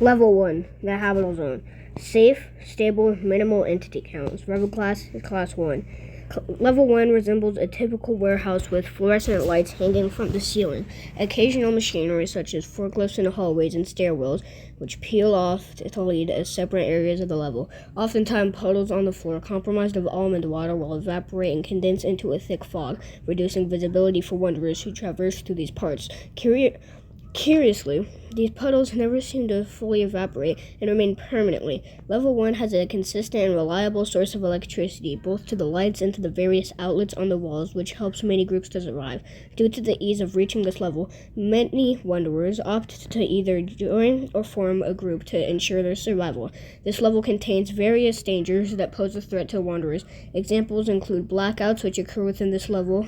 Level 1, the habitable zone. Safe, stable, minimal entity counts. Level class is Class 1. Level 1 resembles a typical warehouse with fluorescent lights hanging from the ceiling. Occasional machinery such as forklifts in the hallways and stairwells, which peel off to lead as separate areas of the level. Oftentimes puddles on the floor compromised of almond water will evaporate and condense into a thick fog, reducing visibility for wanderers who traverse through these parts. Curiously, these puddles never seem to fully evaporate and remain permanently. Level 1 has a consistent and reliable source of electricity, both to the lights and to the various outlets on the walls, which helps many groups to survive. Due to the ease of reaching this level, many wanderers opt to either join or form a group to ensure their survival. This level contains various dangers that pose a threat to wanderers. Examples include blackouts, which occur within this level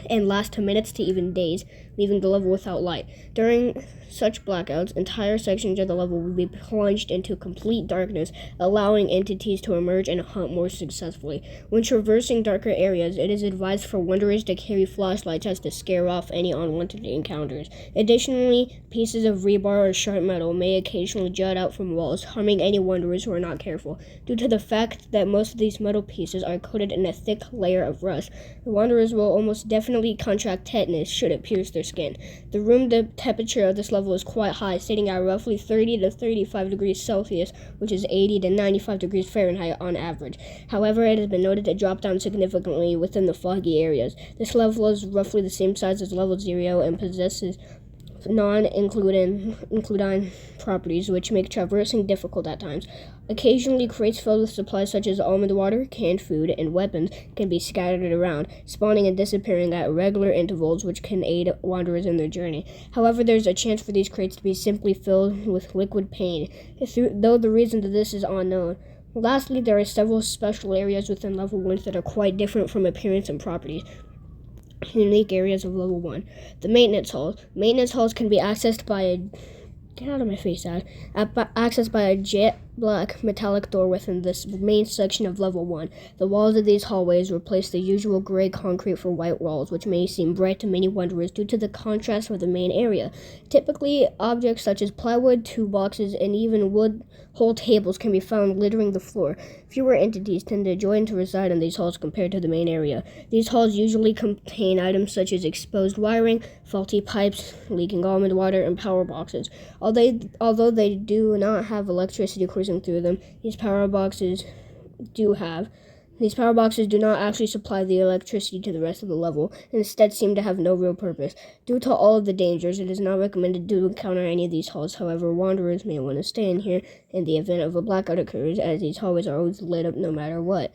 and last minutes to even days, leaving the level without light. During such blackouts, entire sections of the level will be plunged into complete darkness, allowing entities to emerge and hunt more successfully. When traversing darker areas, it is advised for wanderers to carry flashlights as to scare off any unwanted encounters. Additionally, pieces of rebar or sharp metal may occasionally jut out from walls, harming any wanderers who are not careful. Due to the fact that most of these metal pieces are coated in a thick layer of rust, the wanderers will almost definitely contract tetanus should it pierce their skin. The room temperature of this level is quite high, sitting at roughly 30 to 35 degrees Celsius, which is 80 to 95 degrees Fahrenheit on average. However, it has been noted to drop down significantly within the foggy areas. This level is roughly the same size as level 0 and possesses non-includine properties, which make traversing difficult at times. Occasionally, crates filled with supplies such as almond water, canned food, and weapons can be scattered around, spawning and disappearing at regular intervals, which can aid wanderers in their journey. However, there's a chance for these crates to be simply filled with liquid paint, though the reason to this is unknown. Lastly, there are several special areas within level 1 that are quite different from appearance and properties. Unique areas of level 1. The maintenance halls. Maintenance halls can be accessed by a accessed by a jet black metallic door within this main section of level 1. The walls of these hallways replace the usual gray concrete for white walls, which may seem bright to many wanderers due to the contrast with the main area. Typically, objects such as plywood, toolboxes, and even wood whole tables can be found littering the floor. Fewer entities tend to join to reside in these halls compared to the main area. These halls usually contain items such as exposed wiring, faulty pipes, leaking almond water, and power boxes. Although they do not have electricity coursing through them, these power boxes do not actually supply the electricity to the rest of the level, and instead seem to have no real purpose. Due to all of the dangers, it is not recommended to encounter any of these halls. However, wanderers may want to stay in here in the event of a blackout occurs, as these hallways are always lit up no matter what.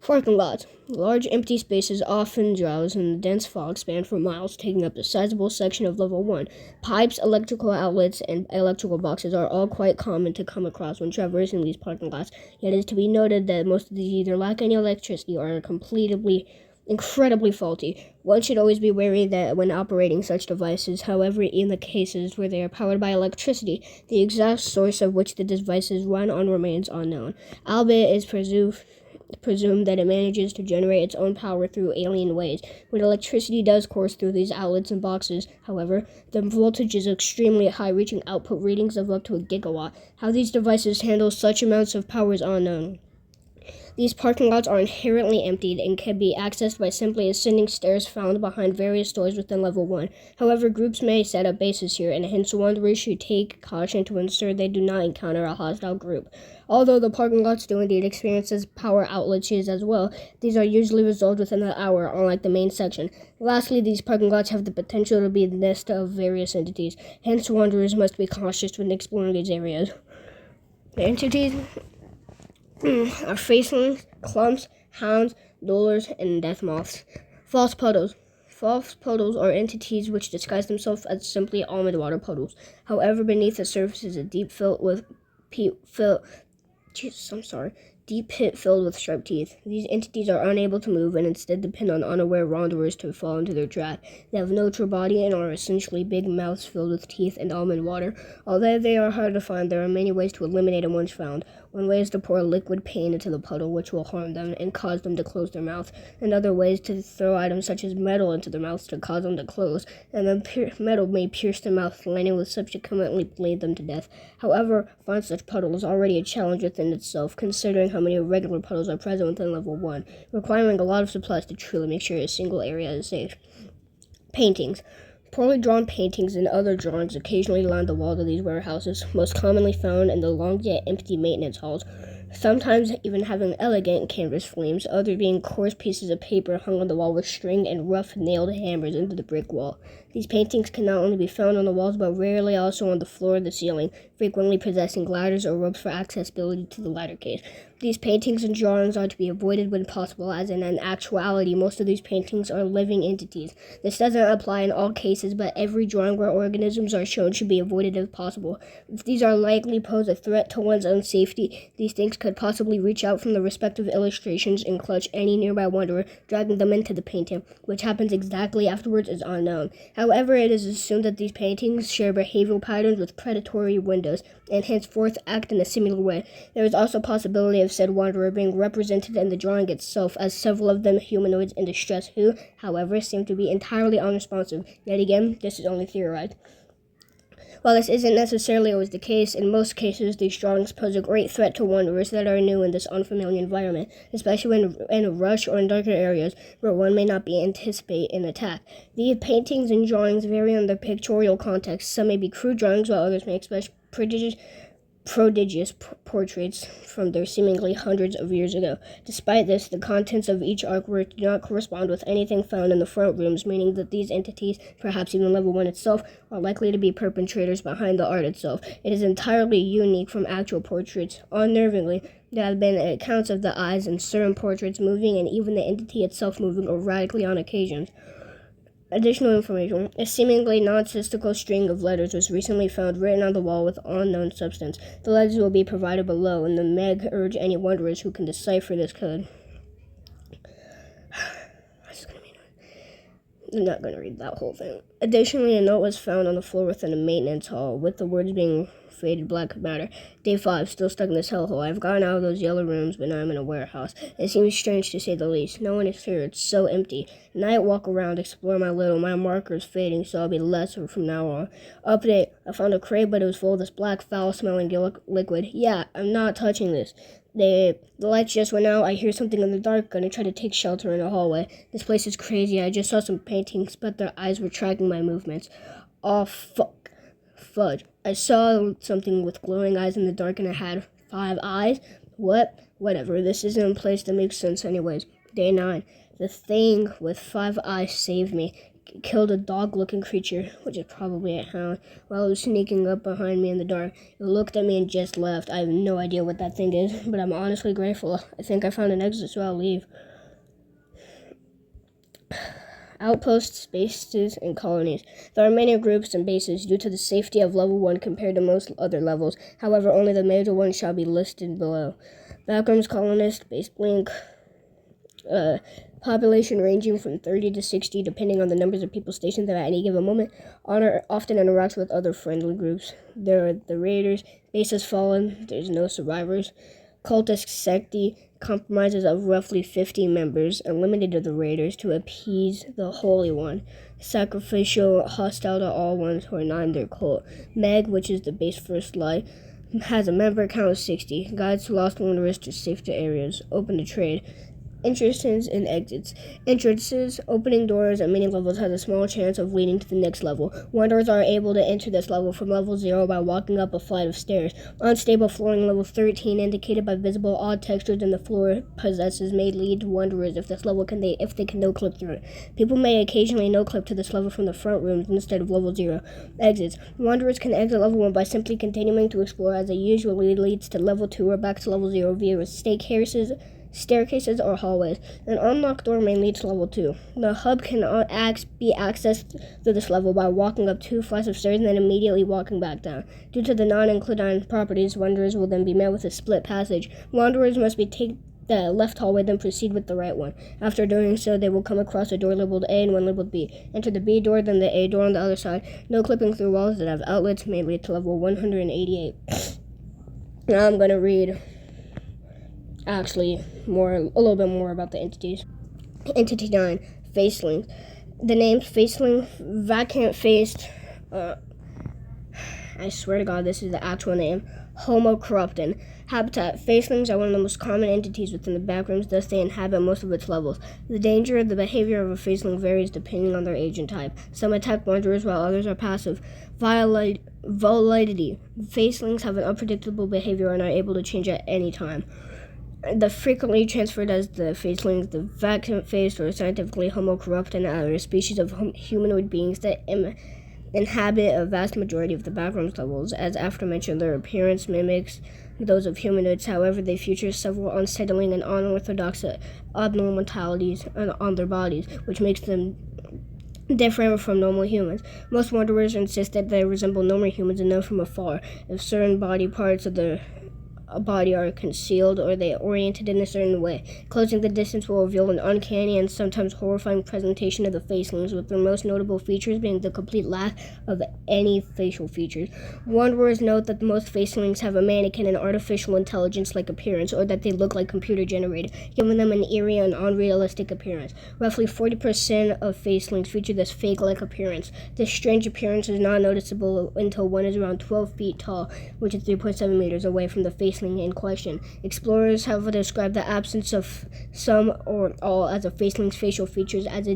Parking lots. Large empty spaces often drowse in the dense fog span for miles, taking up a sizable section of level 1. Pipes, electrical outlets, and electrical boxes are all quite common to come across when traversing these parking lots, yet it is to be noted that most of these either lack any electricity or are incredibly faulty. One should always be wary that when operating such devices, however, in the cases where they are powered by electricity, the exact source of which the devices run on remains unknown, albeit it is presumed that it manages to generate its own power through alien ways. When electricity does course through these outlets and boxes, however, the voltage is extremely high, reaching output readings of up to a gigawatt. How these devices handle such amounts of power is unknown. These parking lots are inherently emptied and can be accessed by simply ascending stairs found behind various doors within level 1. However, groups may set up bases here, and hence wanderers should take caution to ensure they do not encounter a hostile group. Although the parking lots do indeed experience power outages as well, these are usually resolved within an hour, unlike the main section. Lastly, these parking lots have the potential to be the nest of various entities, hence wanderers must be cautious when exploring these areas. The entities are facelings, clumps, hounds, dolers, and death moths. False puddles. False puddles are entities which disguise themselves as simply almond water puddles. However, beneath the surface is a deep deep pit filled with sharp teeth. These entities are unable to move and instead depend on unaware wanderers to fall into their trap. They have no true body and are essentially big mouths filled with teeth and almond water. Although they are hard to find, there are many ways to eliminate them once found. One way is to pour liquid paint into the puddle, which will harm them and cause them to close their mouth. Another way is to throw items such as metal into their mouths to cause them to close, and the metal may pierce their mouth, lining will subsequently bleed them to death. However, finding such puddle is already a challenge within itself, considering how many regular puddles are present within level 1, requiring a lot of supplies to truly make sure a single area is safe. Paintings. Poorly drawn paintings and other drawings occasionally line the walls of these warehouses, most commonly found in the long yet empty maintenance halls, sometimes even having elegant canvas frames, others being coarse pieces of paper hung on the wall with string and rough nailed hammers into the brick wall. These paintings can not only be found on the walls, but rarely also on the floor or the ceiling, frequently possessing ladders or ropes for accessibility to the ladder case. These paintings and drawings are to be avoided when possible, as in actuality, most of these paintings are living entities. This doesn't apply in all cases, but every drawing where organisms are shown should be avoided if possible. If these are likely pose a threat to one's own safety, these things could possibly reach out from the respective illustrations and clutch any nearby wanderer, dragging them into the painting. Which happens exactly afterwards is unknown. However, it is assumed that these paintings share behavioral patterns with predatory windows, and henceforth act in a similar way. There is also a possibility of said wanderer being represented in the drawing itself, as several of them humanoids in distress who, however, seem to be entirely unresponsive. Yet again, this is only theorized. While this isn't necessarily always the case, in most cases these drawings pose a great threat to wanderers that are new in this unfamiliar environment, especially when in a rush or in darker areas where one may not be anticipate an attack. These paintings and drawings vary in their pictorial context. Some may be crude drawings, while others may express prodigious portraits from their seemingly hundreds of years ago. Despite this, the contents of each artwork do not correspond with anything found in the front rooms, meaning that these entities, perhaps even level 1 itself, are likely to be perpetrators behind the art itself. It is entirely unique from actual portraits. Unnervingly, there have been accounts of the eyes in certain portraits moving and even the entity itself moving erratically on occasions. Additional information. A seemingly nonsensical string of letters was recently found written on the wall with unknown substance. The letters will be provided below, and the Meg urge any wanderers who can decipher this code. I'm not going to read that whole thing. Additionally, a note was found on the floor within a maintenance hall, with the words being faded black matter. Day 5, still stuck in this hellhole. I've gotten out of those yellow rooms, but now I'm in a warehouse. It seems strange to say the least. No one is here. It's so empty. Night walk around, explore my marker's fading, so I'll be lesser from now on. Update, I found a crate, but it was full of this black, foul-smelling liquid. Yeah, I'm not touching this. The lights just went out. I hear something in the dark. Gonna try to take shelter in the hallway. This place is crazy. I just saw some paintings, but their eyes were tracking my movements. Oh, fuck. Fudge. I saw something with glowing eyes in the dark, and it had 5 eyes. What? Whatever. This isn't a place that makes sense anyways. Day 9. The thing with 5 eyes saved me. Killed a dog-looking creature, which is probably a hound, while it was sneaking up behind me in the dark. It looked at me and just left. I have no idea what that thing is, but I'm honestly grateful. I think I found an exit, so I'll leave. Outposts, bases, and colonies. There are many groups and bases due to the safety of level 1 compared to most other levels. However, only the major ones shall be listed below. Backrooms, colonist, base blink, population ranging from 30 to 60, depending on the numbers of people stationed there at any given moment. Honor often interacts with other friendly groups. There are the raiders. Base has fallen. There's no survivors. Cultist secti compromises of roughly 50 members, and limited to the raiders to appease the Holy One. Sacrificial, hostile to all ones who are not in their cult. Meg, which is the base first light, has a member count of 60. Guides to lost wanderers to safer areas. Open to trade. Entrances and exits. Entrances, opening doors at many levels, has a small chance of leading to the next level. Wanderers are able to enter this level from level 0 by walking up a flight of stairs. Unstable flooring level 13, indicated by visible odd textures in the floor possesses, may lead to wanderers if they can no-clip through it. People may occasionally no-clip to this level from the front rooms instead of level 0. Exits. Wanderers can exit level 1 by simply continuing to explore, as it usually leads to level 2 or back to level 0 via staircases, or hallways. An unlocked door may lead to level 2. The hub can be accessed through this level by walking up 2 flights of stairs and then immediately walking back down. Due to the non-inclined properties, wanderers will then be met with a split passage. Wanderers must take the left hallway, then proceed with the right one. After doing so, they will come across a door labeled A and one labeled B. Enter the B door, then the A door on the other side. No clipping through walls that have outlets may lead to level 188. Now I'm going to read a little bit more about the entities. Entity 9, Facelings. The names Faceling, Vacant-Faced, I swear to God this is the actual name, Homo corruptum. Habitat. Facelings are one of the most common entities within the backrooms, thus they inhabit most of its levels. The danger of the behavior of a faceling varies depending on their age and type. Some attack wanderers while others are passive. Volatility. Facelings have an unpredictable behavior and are able to change at any time. The frequently transferred as the facelings, the vacant-faced, or scientifically Homo corruptum, are a species of humanoid beings that inhabit a vast majority of the backrooms levels. As aforementioned, their appearance mimics those of humanoids. However, they feature several unsettling and unorthodox abnormalities on their bodies, which makes them different from normal humans. Most wanderers insist that they resemble normal humans and know from afar if certain body parts of their body are concealed or they are oriented in a certain way. Closing the distance will reveal an uncanny and sometimes horrifying presentation of the facelings, with their most notable features being the complete lack of any facial features. Wanderers note that most facelings have a mannequin and artificial intelligence-like appearance, or that they look like computer-generated, giving them an eerie and unrealistic appearance. Roughly 40% of facelings feature this fake-like appearance. This strange appearance is not noticeable until one is around 12 feet tall, which is 3.7 meters away from the faceling in question. Explorers have described the absence of some or all as a faceling's facial features as a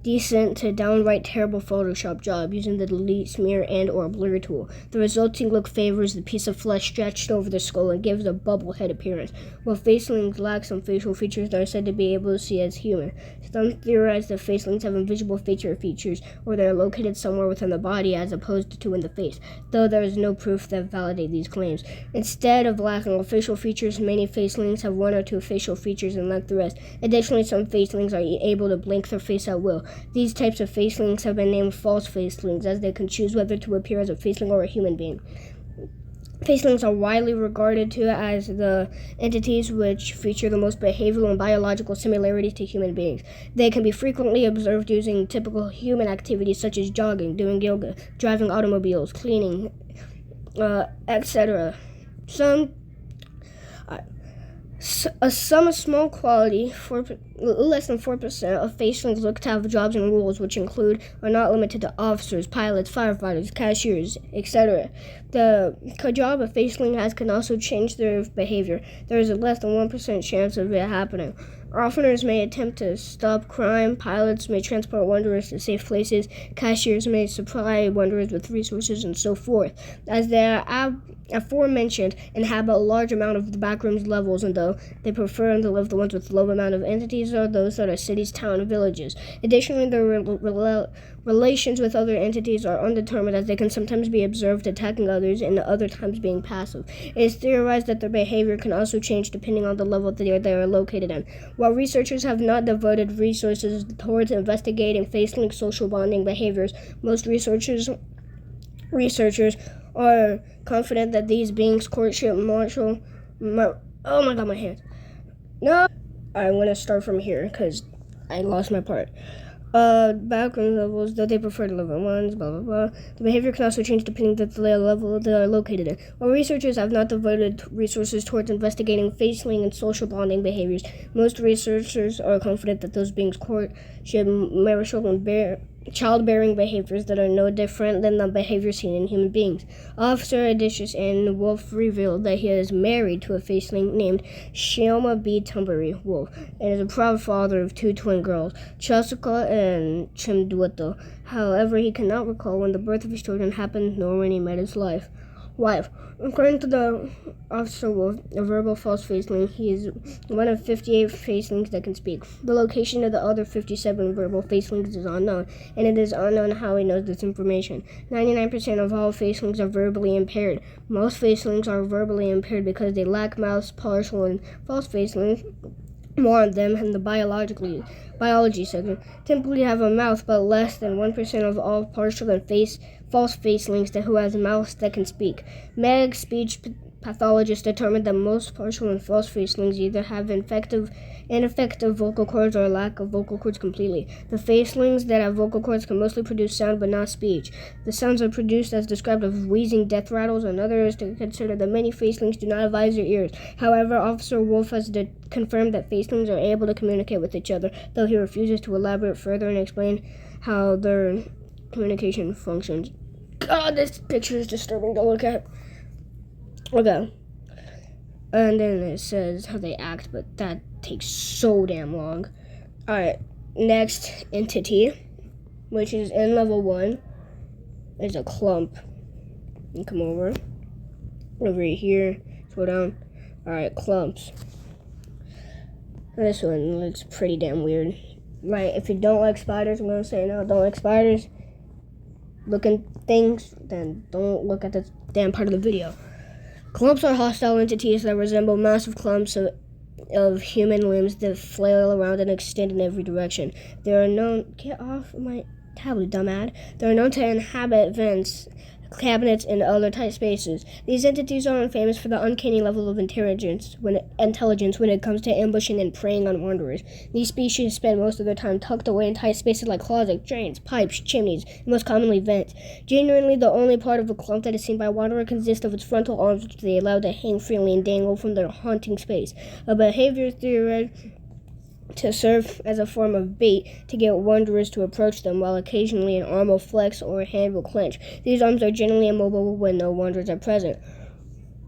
decent to downright terrible Photoshop job using the delete, smear, and or blur tool. The resulting look favors the piece of flesh stretched over the skull and gives a bubble head appearance, while facelings lack some facial features that are said to be able to see as human. Some theorize that facelings have invisible facial features, or they are located somewhere within the body as opposed to in the face, though there is no proof that validate these claims. Instead of lacking facial features, many facelings have one or two facial features and lack the rest. Additionally, some facelings are able to blink their face at will. These types of facelings have been named false facelings, as they can choose whether to appear as a faceling or a human being. Facelings are widely regarded to as the entities which feature the most behavioral and biological similarities to human beings. They can be frequently observed using typical human activities such as jogging, doing yoga, driving automobiles, cleaning, etc. Some small quality, less than 4% of facelings look to have jobs and roles which include are not limited to officers, pilots, firefighters, cashiers, etc. The job a faceling has can also change their behavior. There is a less than 1% chance of it happening. Officers may attempt to stop crime, pilots may transport wanderers to safe places, cashiers may supply wanderers with resources, and so forth. As they are aforementioned inhabit a large amount of the backrooms levels, and though they prefer to live the ones with low amount of entities are those that are cities, towns, and villages. Additionally, their relations with other entities are undetermined, as they can sometimes be observed attacking others and other times being passive. It is theorized that their behavior can also change depending on the level that they are located in. While researchers have not devoted resources towards investigating faceling social bonding behaviors, most researchers are confident that these beings courtship oh my God, my hands. No! I'm going to start from here because I lost my part. Background levels, though they prefer to live in ones, blah, blah, blah. The behavior can also change depending on the level they are located in. While researchers have not devoted resources towards investigating faceling and social bonding behaviors, most researchers are confident that those beings courtship, marital, and childbearing behaviors that are no different than the behavior seen in human beings. Officer Odysseus and Wolf revealed that he is married to a faceling named Shioma B. Tumbury Wolf and is a proud father of 2 twin girls, Chasuka and Chimdueto. However, he cannot recall when the birth of his children happened nor when he met his wife. Wife. According to the Officer Wolf, a verbal false faceling, he is one of 58 facelings that can speak. The location of the other 57 verbal facelings is unknown, and it is unknown how he knows this information. 99% of all facelings are verbally impaired. Most facelings are verbally impaired because they lack mouths. Partial and false facelings, more on them in the biology section, typically have a mouth, but less than 1% of all partial and false facelings who has mouths that can speak. Meg speech pathologists determined that most partial and false facelings either have ineffective vocal cords or lack of vocal cords completely. The facelings that have vocal cords can mostly produce sound but not speech. The sounds are produced as described as wheezing death rattles. Another is to consider that many facelings do not have eyes or ears. However, Officer Wolf has confirmed that facelings are able to communicate with each other, though he refuses to elaborate further and explain how their communication functions. God, this picture is disturbing to look at. Okay. And then it says how they act, but that takes so damn long. Alright, next entity, which is in level 1, is a clump. And come over here, scroll down. Alright, clumps. This one looks pretty damn weird. Right, if you don't like spiders, I'm gonna say no, don't like spiders looking things, then don't look at this damn part of the video. Clumps are hostile entities that resemble massive clumps of human limbs that flail around and extend in every direction. They are known... Get off my tablet, dumbass. They are known to inhabit vents, cabinets, and other tight spaces. These entities are famous for the uncanny level of intelligence when it comes to ambushing and preying on wanderers. These species spend most of their time tucked away in tight spaces like closets, drains, pipes, chimneys, and most commonly vents. Generally, the only part of a clump that is seen by a wanderer consists of its frontal arms, which they allow to hang freely and dangle from their haunting space. A behavior theory to serve as a form of bait to get wanderers to approach them, while occasionally an arm will flex or a hand will clench. These arms are generally immobile when no wanderers are present.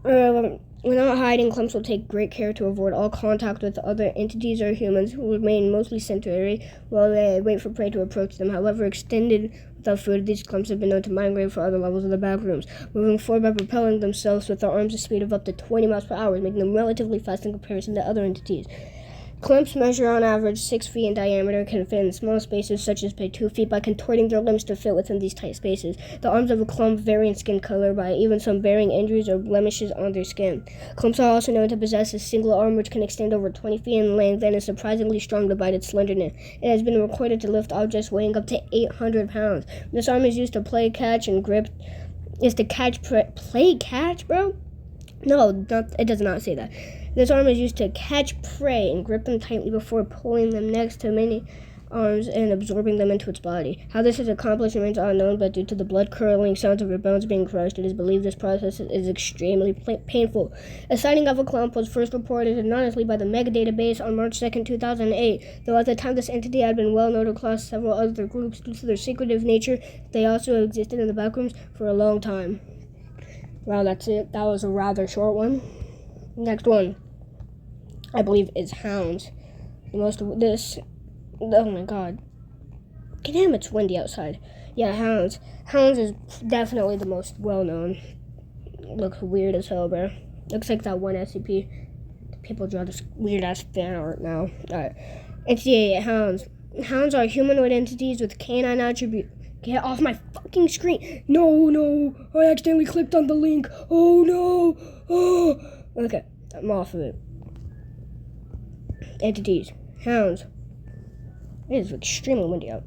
Without hiding, clumps will take great care to avoid all contact with other entities or humans, who remain mostly sedentary while they wait for prey to approach them. However, extended without food, these clumps have been known to migrate for other levels of the backrooms, moving forward by propelling themselves with their arms at a speed of up to 20 miles per hour, making them relatively fast in comparison to other entities. Clumps measure on average 6 feet in diameter, can fit in small spaces such as 2 feet by contorting their limbs to fit within these tight spaces. The arms of a clump vary in skin color, by even some bearing injuries or blemishes on their skin. Clumps are also known to possess a single arm which can extend over 20 feet in length and is surprisingly strong despite its slenderness. It has been recorded to lift objects weighing up to 800 pounds. This arm is used to play catch and grip. Play catch, bro? No, it does not say that. This arm is used to catch prey and grip them tightly before pulling them next to many arms and absorbing them into its body. How this is accomplished remains unknown, but due to the blood-curdling sounds of your bones being crushed, it is believed this process is extremely painful. A sighting of a clump was first reported anonymously by the Mega database on March 2, 2008, though at the time this entity had been well known across several other groups due to their secretive nature. They also existed in the backrooms for a long time. Wow, that's it. That was a rather short one. Next one, I believe, is hounds. Oh my god. Damn, it's windy outside. Yeah, hounds. Hounds is definitely the most well-known. Looks weird as hell, bro. Looks like that one SCP. People draw this weird-ass fan art now. Alright. NCAA hounds. Hounds are humanoid entities with canine attributes. Get off my fucking screen. No. I accidentally clicked on the link. Oh, no. Oh. Okay, I'm off of it. Entities. Hounds. It is extremely windy out.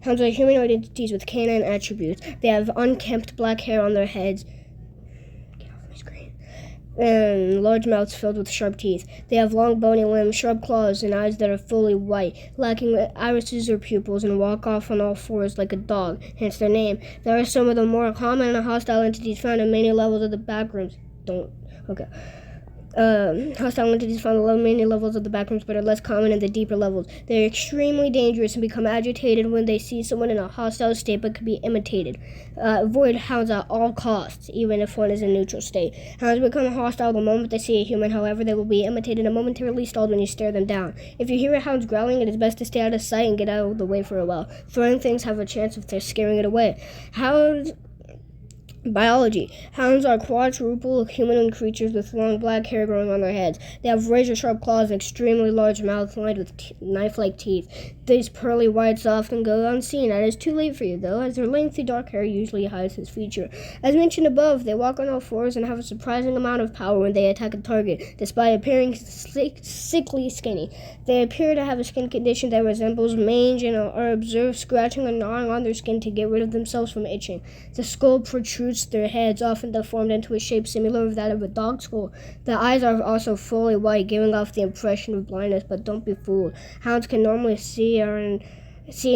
Hounds are humanoid entities with canine attributes. They have unkempt black hair on their heads. Get off my screen. And large mouths filled with sharp teeth. They have long bony limbs, sharp claws, and eyes that are fully white, lacking irises or pupils, and walk off on all fours like a dog, hence their name. There are some of the more common and hostile entities found in many levels of the backrooms. Hostile entities found below many levels of the backrooms, but are less common in the deeper levels. They are extremely dangerous and become agitated when they see someone in a hostile state, but can be imitated. Avoid hounds at all costs, even if one is in neutral state. Hounds become hostile the moment they see a human. However, they will be imitated and momentarily stalled when you stare them down. If you hear a hound growling, it is best to stay out of sight and get out of the way for a while. Throwing things have a chance of scaring it away. Hounds Biology. Hounds are quadruped humanoid creatures with long black hair growing on their heads. They have razor-sharp claws and extremely large mouths lined with knife-like teeth. These pearly whites often go unseen. It is too late for you, though, as their lengthy dark hair usually hides this feature. As mentioned above, they walk on all fours and have a surprising amount of power when they attack a target, despite appearing sickly skinny. They appear to have a skin condition that resembles mange and are observed scratching and gnawing on their skin to get rid of themselves from itching. The skull protrudes their heads, often deformed into a shape similar to that of a dog's skull. The eyes are also fully white, giving off the impression of blindness, but don't be fooled. Hounds can normally see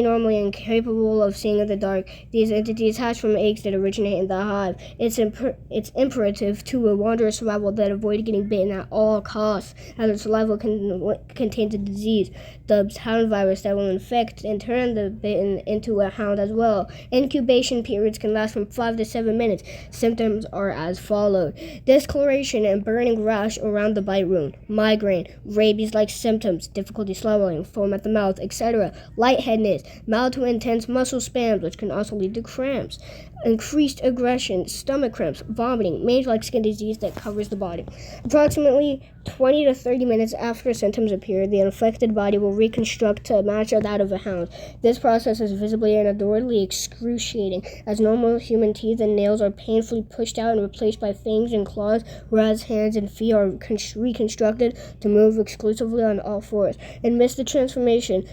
normally and capable of seeing in the dark. These entities hatch from eggs that originate in the hive. It's imperative to a wanderer's survival that avoid getting bitten at all costs, as their saliva contains a disease, the hound virus, that will infect and turn the bitten into a hound as well. Incubation periods can last from 5 to 7 minutes. Symptoms are as follows: discoloration and burning rash around the bite wound, migraine, rabies-like symptoms, difficulty swallowing, foam at the mouth, etc., lightheadedness, mild to intense muscle spasms, which can also lead to cramps, increased aggression, stomach cramps, vomiting, mange-like skin disease that covers the body. Approximately 20 to 30 minutes after symptoms appear, the infected body will reconstruct to match that of a hound. This process is visibly and adorably excruciating, as normal human teeth and nails are painfully pushed out and replaced by fangs and claws, whereas hands and feet are reconstructed to move exclusively on all fours. Amidst the transformation,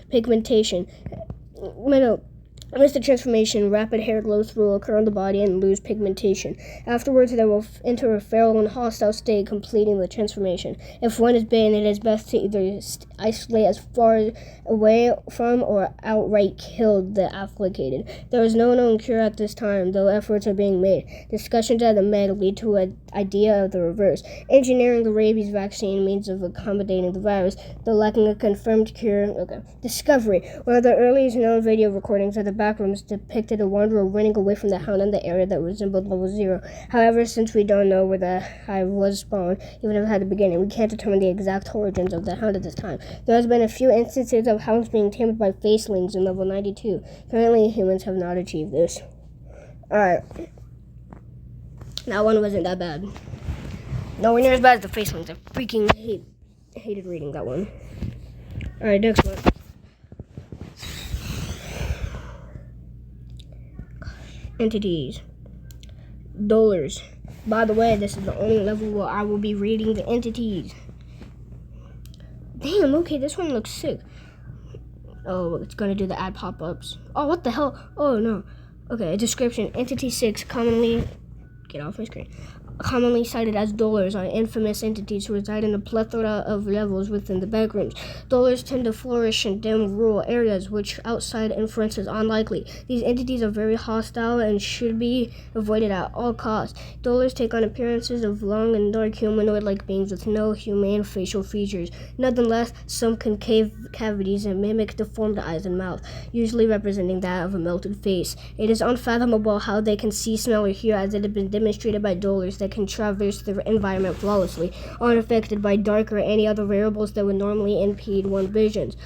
rapid hair growth will occur on the body and lose pigmentation. Afterwards, they will enter a feral and hostile state, completing the transformation. If one is bitten, it is best to either isolate as far away from or outright kill the afflicted. There is no known cure at this time, though efforts are being made. Discussions at the Med lead to an idea of the reverse: engineering the rabies vaccine means of accommodating the virus, though lacking a confirmed cure. Discovery. One of the earliest known video recordings of the backrooms depicted a wanderer running away from the hound in the area that resembled level 0. However, since we don't know where the hive was spawned, even if it had a beginning, we can't determine the exact origins of the hound at this time. There has been a few instances of hounds being tamed by facelings in level 92. Currently, humans have not achieved this. Alright. That one wasn't that bad. Nowhere near as bad as the facelings. I freaking hated reading that one. Alright, next one. Entities. Dolers. By the way, this is the only level where I will be reading the entities. Damn, okay, this one looks sick. Oh, it's gonna do the ad pop-ups. Oh, what the hell? Oh, no. Okay, description. Entity 6, commonly... Get off my screen. Commonly cited as dolers, are infamous entities who reside in a plethora of levels within the backrooms. Dolers tend to flourish in dim rural areas, which outside inference is unlikely. These entities are very hostile and should be avoided at all costs. Dolers take on appearances of long and dark humanoid-like beings with no humane facial features. Nonetheless, some concave cavities and mimic deformed eyes and mouth, usually representing that of a melted face. It is unfathomable how they can see, smell, or hear, as it has been demonstrated by dolers that can traverse the environment flawlessly, unaffected by dark or any other variables that would normally impede one's visions.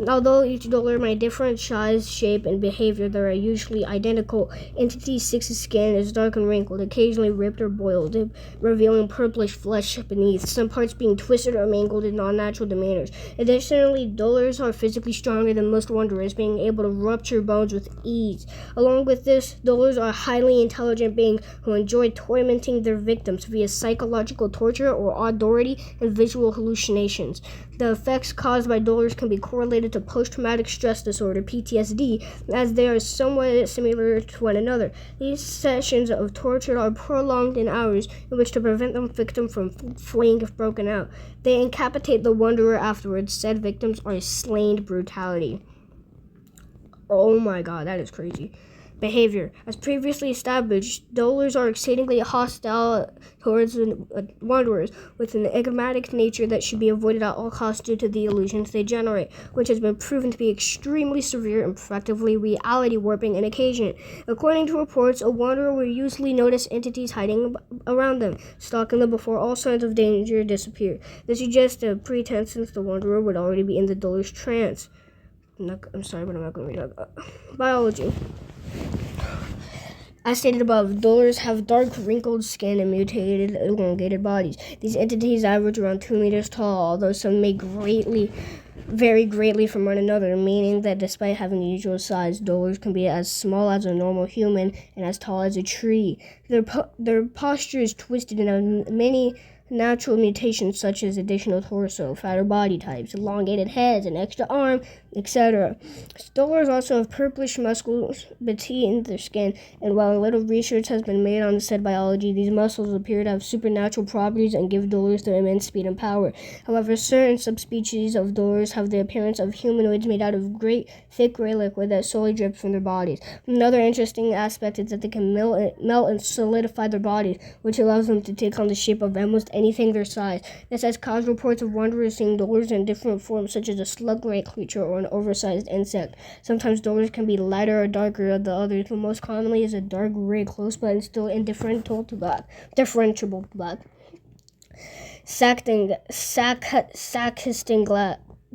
Although each doler may differ in size, shape, and behavior, they are usually identical. Entity 6's skin is dark and wrinkled, occasionally ripped or boiled, revealing purplish flesh beneath, some parts being twisted or mangled in unnatural demeanors. Additionally, dolers are physically stronger than most wanderers, being able to rupture bones with ease. Along with this, dolers are highly intelligent beings who enjoy tormenting their victims via psychological torture or auditory and visual hallucinations. The effects caused by dolers can be correlated to post-traumatic stress disorder, PTSD, as they are somewhat similar to one another. These sessions of torture are prolonged in hours, in which to prevent the victim from fleeing if broken out. They incapacitate the wanderer afterwards. Said victims are slain brutality. Oh my god, that is crazy. Behavior. As previously established, dolers are exceedingly hostile towards wanderers, with an enigmatic nature that should be avoided at all costs due to the illusions they generate, which has been proven to be extremely severe and effectively reality warping on occasion. According to reports, a wanderer will usually notice entities hiding around them, stalking them before all signs of danger disappear. This suggests a pretense since the wanderer would already be in the doler's trance. I'm sorry, but I'm not going to read that. Biology. As stated above, dolers have dark, wrinkled skin and mutated, elongated bodies. These entities average around 2 meters tall, although some may vary greatly from one another, meaning that despite having the usual size, dolers can be as small as a normal human and as tall as a tree. Their posture is twisted and have many natural mutations such as additional torso, fatter body types, elongated heads, an extra arm, etc. Dolers also have purplish muscles beneath their skin, and while little research has been made on said biology, these muscles appear to have supernatural properties and give dolers their immense speed and power. However, certain subspecies of dolers have the appearance of humanoids made out of great, thick gray liquid that slowly drips from their bodies. Another interesting aspect is that they can melt and solidify their bodies, which allows them to take on the shape of almost anything their size. This has caused reports of wanderers seeing dolers in different forms, such as a slug-like creature or an oversized insect. Sometimes dolers can be lighter or darker than the others, but most commonly is a dark gray, close but still differentiable to black. Sakistan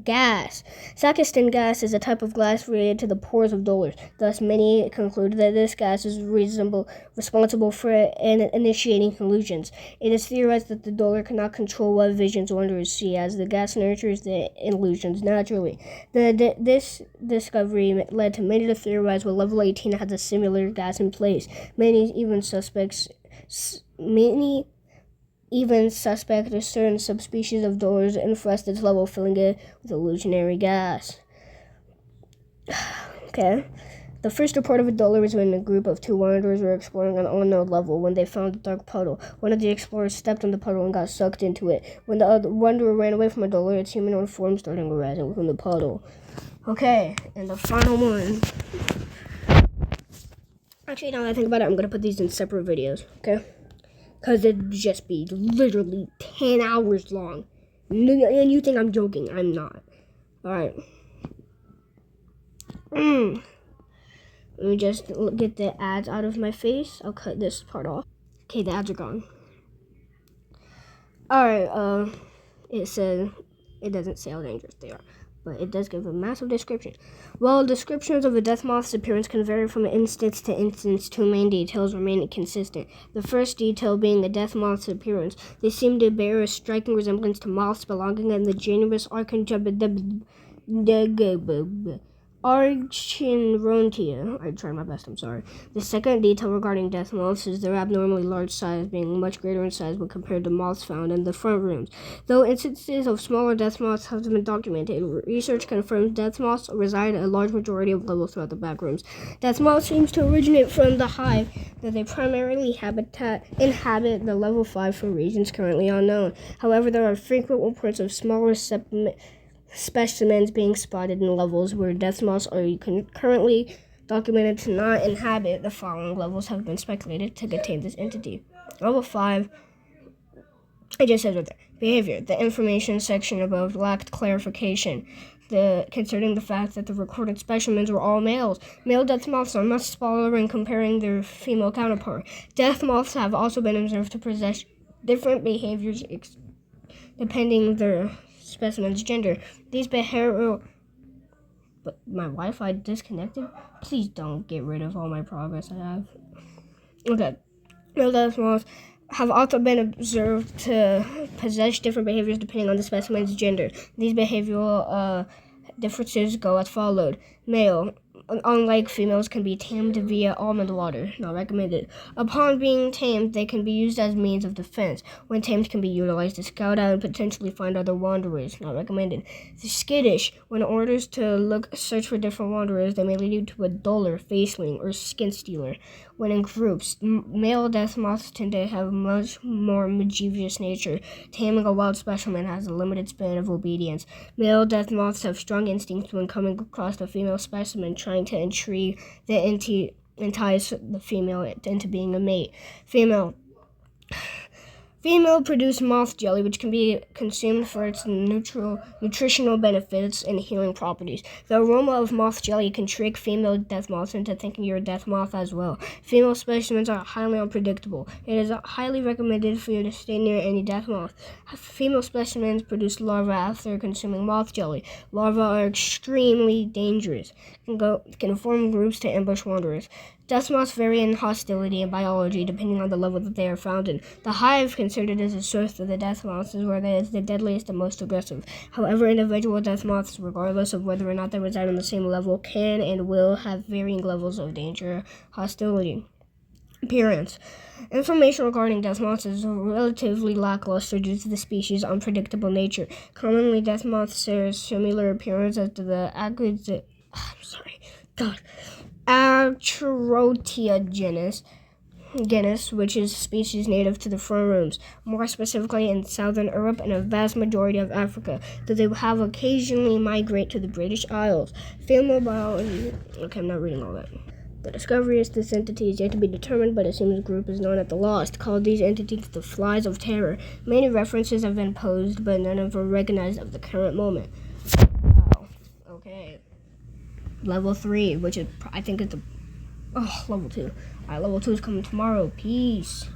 gas. Sakistan gas is a type of gas related to the pores of dolers. Thus, many conclude that this gas is responsible for initiating illusions. It is theorized that the doler cannot control what visions wanderers see, as the gas nurtures the illusions naturally. This discovery led to many to theorize what level 18 has a similar gas in place. Many even suspect a certain subspecies of dolers infest its level, filling it with illusionary gas. Okay. The first report of a doler was when a group of 2 wanderers were exploring an unknown level when they found a dark puddle. One of the explorers stepped on the puddle and got sucked into it. When the other wanderer ran away from a doler, its humanoid form started arising from the puddle. Okay, and the final one. Actually, now that I think about it, I'm going to put these in separate videos, okay? Because it'd just be literally 10 hours long. And you think I'm joking. I'm not. Alright. Let me just get the ads out of my face. I'll cut this part off. Okay, the ads are gone. Alright, it doesn't say how dangerous they are, but it does give a massive description. While descriptions of a death moth's appearance can vary from instance to instance, 2 main details remain consistent. The first detail being a death moth's appearance. They seem to bear a striking resemblance to moths belonging in the genus Archinrontia. I tried my best, I'm sorry. The second detail regarding death moths is their abnormally large size, being much greater in size when compared to moths found in the front rooms. Though instances of smaller death moths have been documented, research confirms death moths reside at a large majority of levels throughout the backrooms. Death moths seems to originate from the hive, that they primarily inhabit the level 5 for reasons currently unknown. However, there are frequent reports of smaller specimens being spotted in levels where death moths are currently documented to not inhabit. The following levels have been speculated to contain this entity. Level 5, it just says right there. Behavior. The information section above lacked clarification concerning the fact that the recorded specimens were all males. Male death moths are much smaller when comparing their female counterpart. Death moths have also been observed to possess different behaviors depending their specimen's gender. These behavioral... But my Wi-Fi disconnected? Please don't get rid of all my progress I have. Okay. Male death moths have also been observed to possess different behaviors depending on the specimen's gender. These behavioral differences go as followed. Male, unlike females, can be tamed via almond water. Not recommended. Upon being tamed, they can be used as means of defense. When tamed, can be utilized to scout out and potentially find other wanderers. Not recommended. Skittish. When orders to search for different wanderers, they may lead you to a doler, faceling, or skin stealer. When in groups, male death moths tend to have much more mischievous nature. Taming a wild specimen has a limited span of obedience. Male death moths have strong instincts when coming across a female specimen, trying to intrigue and entice the female into being a mate. Female produce moth jelly, which can be consumed for its nutritional benefits and healing properties. The aroma of moth jelly can trick female death moths into thinking you're a death moth as well. Female specimens are highly unpredictable. It is highly recommended for you to stay near any death moth. Female specimens produce larvae after consuming moth jelly. Larvae are extremely dangerous. Can form groups to ambush wanderers. Death moths vary in hostility and biology depending on the level that they are found in. The hive, considered as a source of the death moths, is where it is the deadliest and most aggressive. However, individual death moths, regardless of whether or not they reside on the same level, can and will have varying levels of danger hostility. Appearance. Information regarding death moths is relatively lackluster due to the species' unpredictable nature. Commonly, death moths share similar appearance as to the Atrotia genus, which is a species native to the front rooms, more specifically in southern Europe and a vast majority of Africa, though they have occasionally migrate to the British Isles. Female biology. Okay, I'm not reading all that. The discovery of this entity is yet to be determined, but it seems the group is known at the lost, called these entities the flies of terror. Many references have been posed, but none of them are recognized at the current moment. Wow. Okay. Level 3, which is, I think, is level 2. Alright, level 2 is coming tomorrow. Peace.